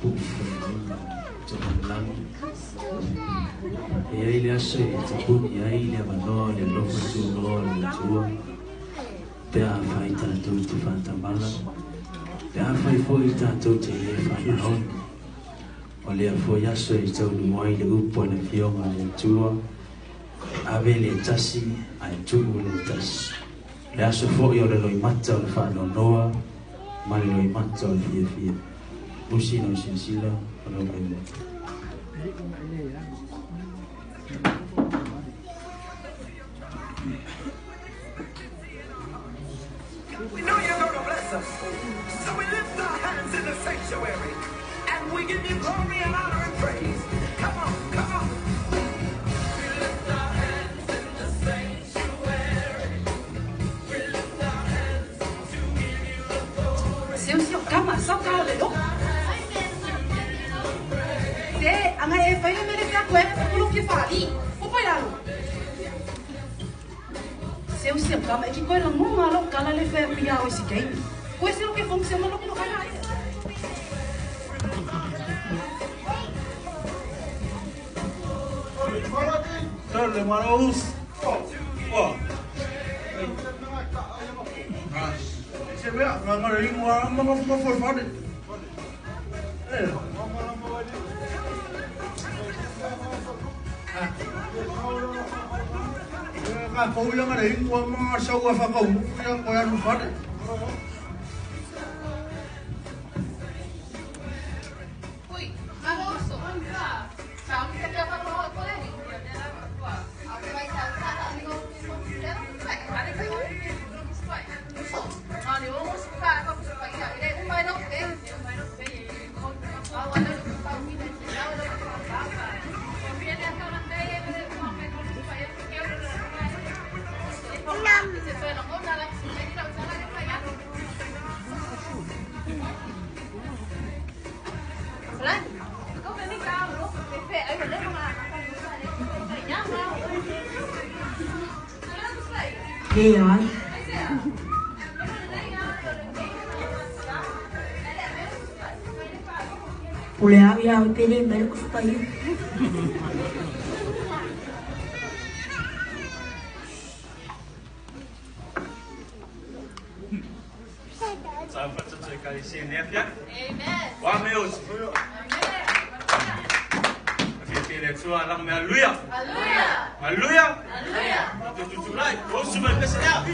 bụng cho mình lắm ấy là sợi cho bụng ấy là mà nó là lúc mà chú nó là chú bé phải ta tu tu phan ta mala bé phải phơi ta tu chỉ phan hông oleh phơi ya sợi cho ngoài để upon là phiêu mà là chú ave le tasi ai chú le tasi le so phơi yo le loi mắt cho phan nó noa mà le loi mắt cho phía phía Usi no sincila kalau kamu. We know you're going to bless us, so we lift our hands in the sanctuary and we give you glory and honor and praise. Come on, come on. We lift our hands in the sanctuary. We lift our hands to give you the glory. Siêu siêu cắm à sao cao vậy lúc? Thế anh ấy phải làm cái gì quên phải lúc cái phá đi, không phải là lúc. Siêu siêu cắm ấy chỉ coi là ngon mà lúc cả là lấy phải bây giờ ấy gì cái, quên siêu cái phong siêu mà lúc cái này. Dale, Maraús. Você vê, agora aí uma formada. Các cô yang ada yang mau sâu vào phòng yang có ăn phát đấy. Ui, ma rosso, ciao, mi sembra proprio polemico. Ghê rồi. Boleh ya, pilih baru supaya. Sampai selesai kali sini ya. Amen. Wah meus. Oke, let's go. Haleluya. Haleluya. Haleluya. Haleluya. Tujuh lagi. Kau sudah besar.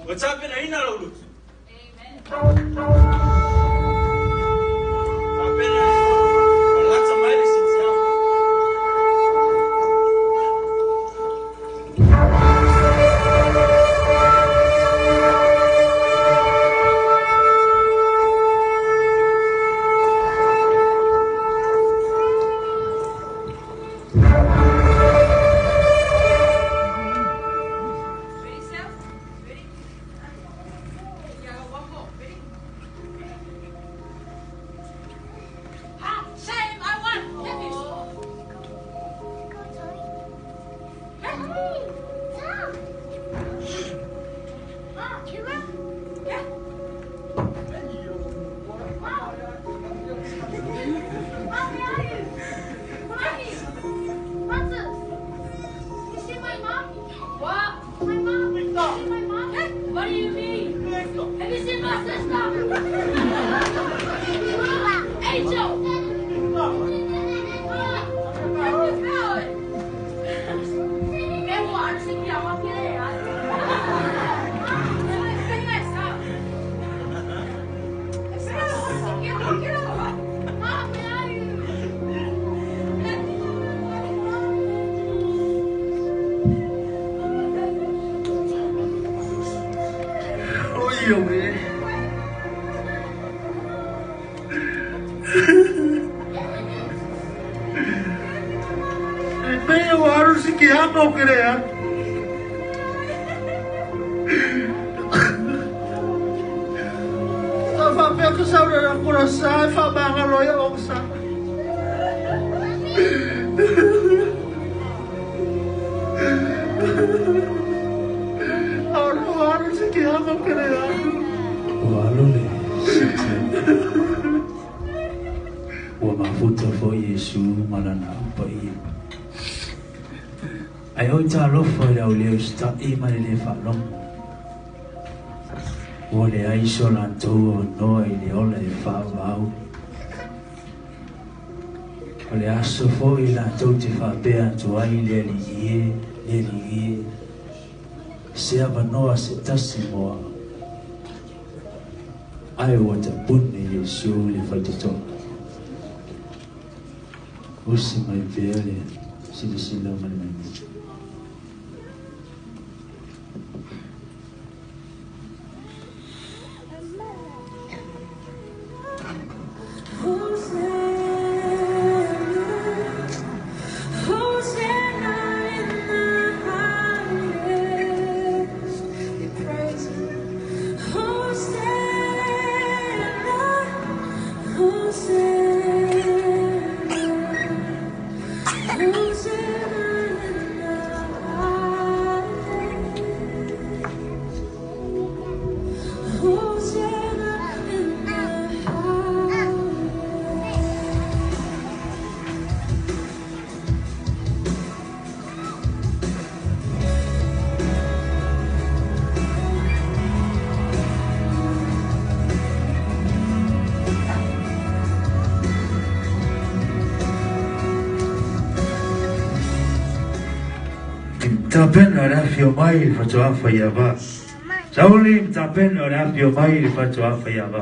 What's up in Aina Lulu? What do you mean? Have you seen my sister? Angel! And watch. siya eh. May waro si Kiyama o kaya. Tapi ako sa ulan ang kurasa, famangaloy ako sa. Waro si Kiyama o kaya. Walo le sita. Wa mafuta fo Yesu malana pa iya. Ai oi ta lo fo ya o le sta e ma le fa lo. O le ai so la to no i le o le fa va. O le aso fo i la to te fa pe a to ai le li se ava noa se tasi moa. Ai o te pune Yesu le whaitoto. Usi mai pēle, sili sila mani mai. Tapen rafio mai fatua fayava. Saulim tapen rafio mai fatua fayava.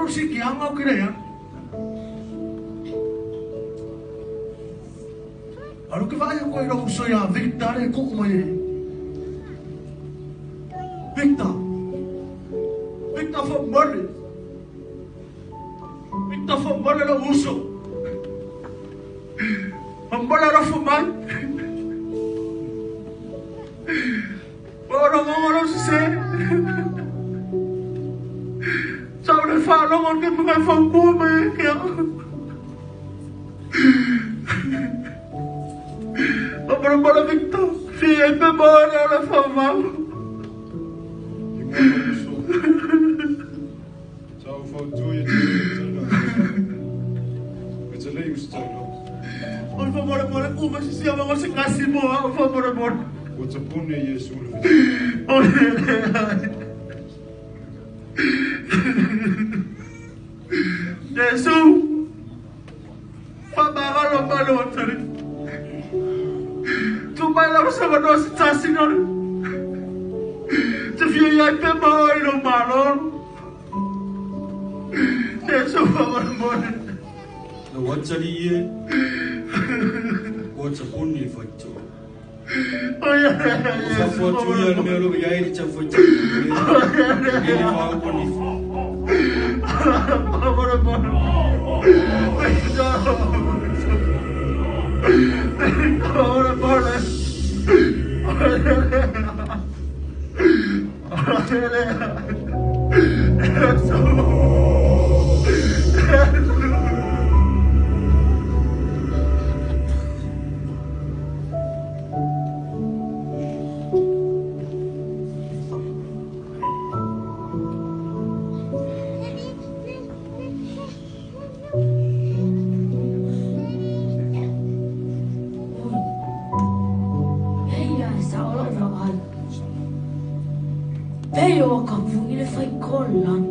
Si Kiyama o kaya. Ano kaya ko yung uso ya Victor ko umay. Victor from Mali. Victor from Mali na uso. Ang bala na fumay. Parang mga siya. Sabi follow on kan mga fangko may kaya. Parang bala Victor. Siya ay pabala na fama. Zou voor doe je het met zijn levensstijl. Ang pamora-mora ko ba siya mga sikasi mo ha? Ang pamora-mora. Wat ze poen in je zoelen. Yesu, pabakal sa no sa tasino. Te fia ia pe mai no malon. Yesu pamormole. Na watchali ye. Watcha puni facho. Oya. Fa fotu ya no melo ya iri cha facho. Ele fa puni. Pamormole. Pamormole. Pero kampung ini fai kolan.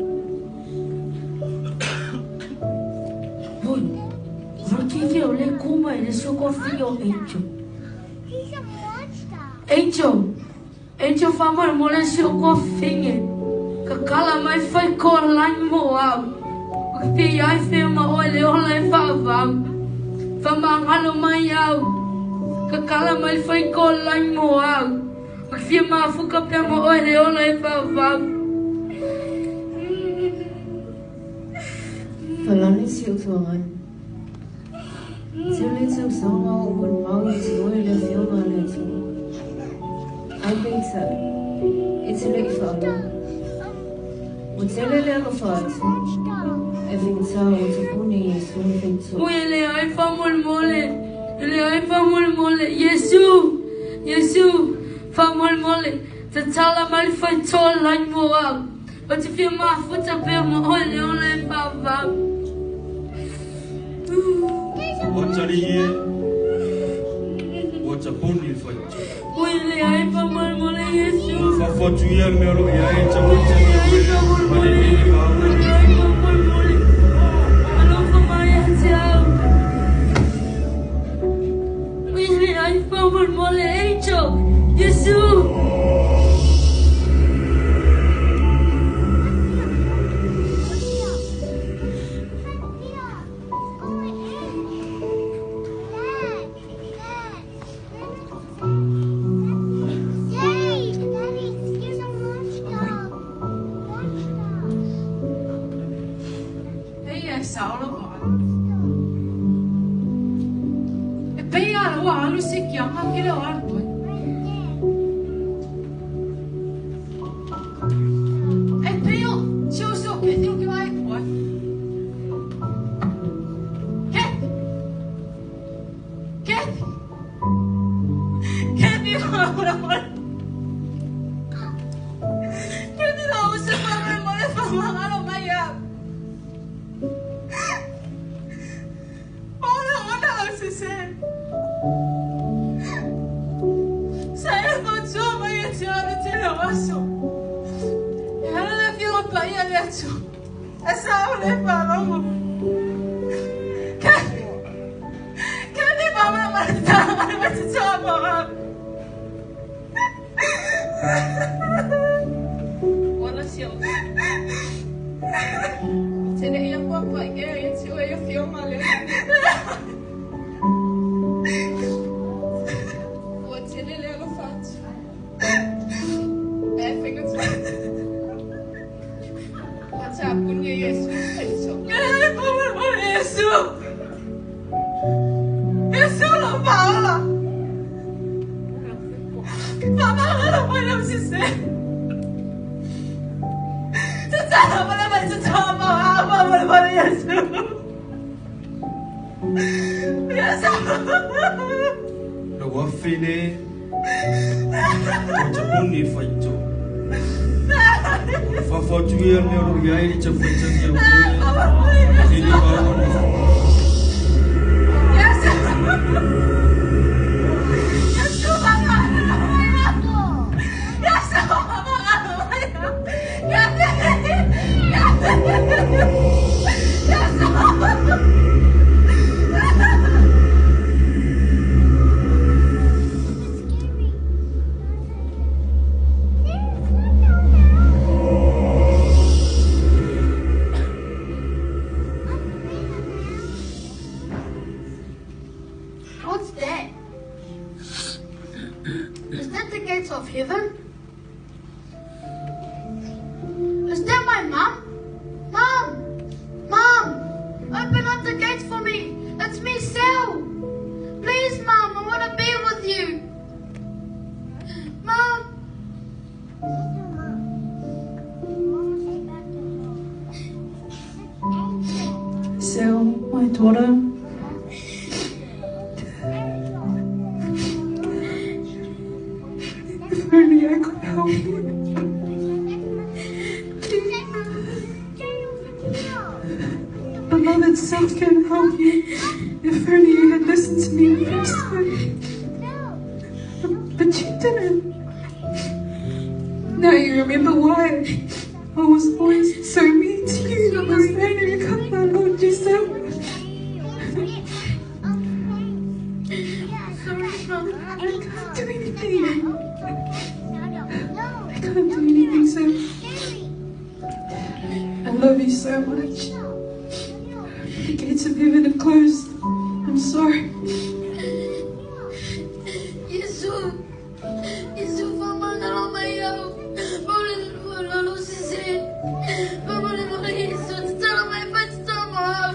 Boy, berarti dia oleh kuma ini suka fio Angel. He's a monster. Angel famar mole suka finge. Kakala mai fai kolan moa. Waktu ai firma oleh favam. Famang halo mai au. Kakala mai fai kolan moa. Waktu maafu kapia mo ole ole favam. Falando em seu sonho, se eu lhe seu sonho ao mal e se eu lhe filho mal e se I think so. It's a little fun. What's a little fun? I think so. What's a pony? I think so. Ele ai famul mole. Yesu. Famol mole, te tala mal fai tol lang mo au. But if you ma futa pe mo ole favam. Watchali ye. Watcha puni facho. Ele ai famol mole Yesu. Fa fotu ya no melo ya iri cha facho. Yesu. daughter. If only I could help you. But love itself can't help you. If only you had listened to me the first time. But you didn't. Now you remember why I was always so mean to you. It was only because my Lord yourself. Sorry, Mom. I can't do anything. I can't do anything, so I love you so much. The gates of heaven are closed. I'm sorry. Yesus, Mama, dalam ayam. Boleh lalu sisi. Boleh lalu Yesus. Dalam ayam pasti maaf.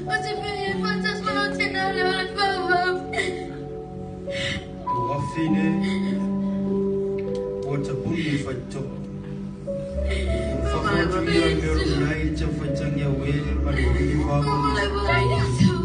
Masih punya pacar melalui oleh Bapa. Wafine, watabuni fato. Fafantu ya merunai cafacang ya we malibini fawo. Boleh Yesus.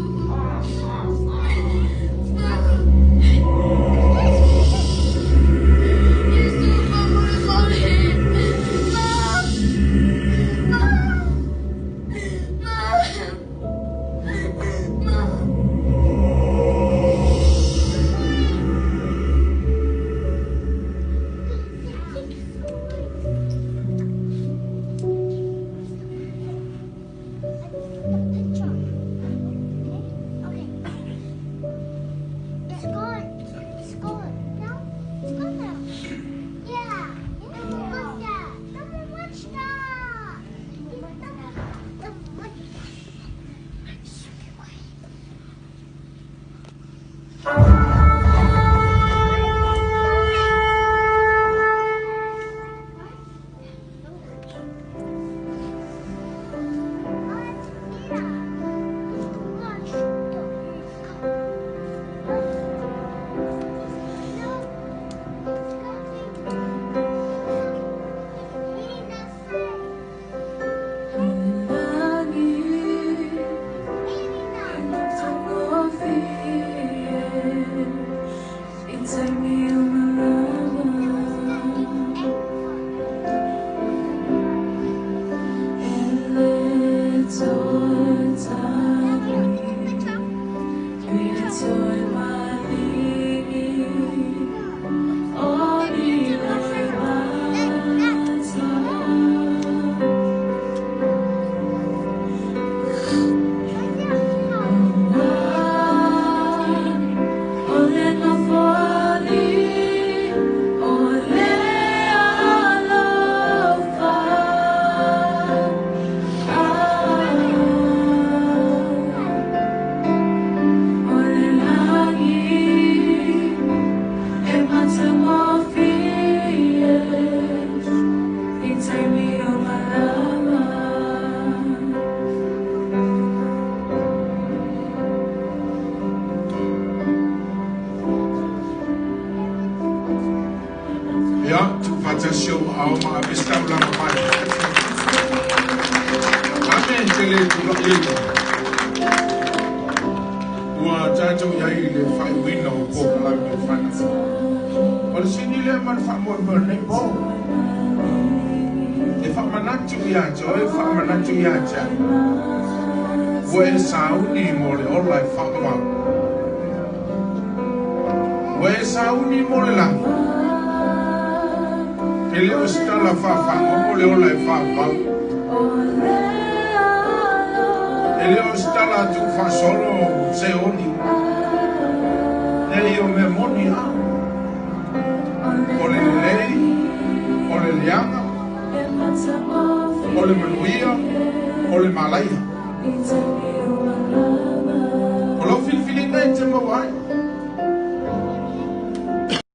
Kalau fil-filin na yung jamba wai,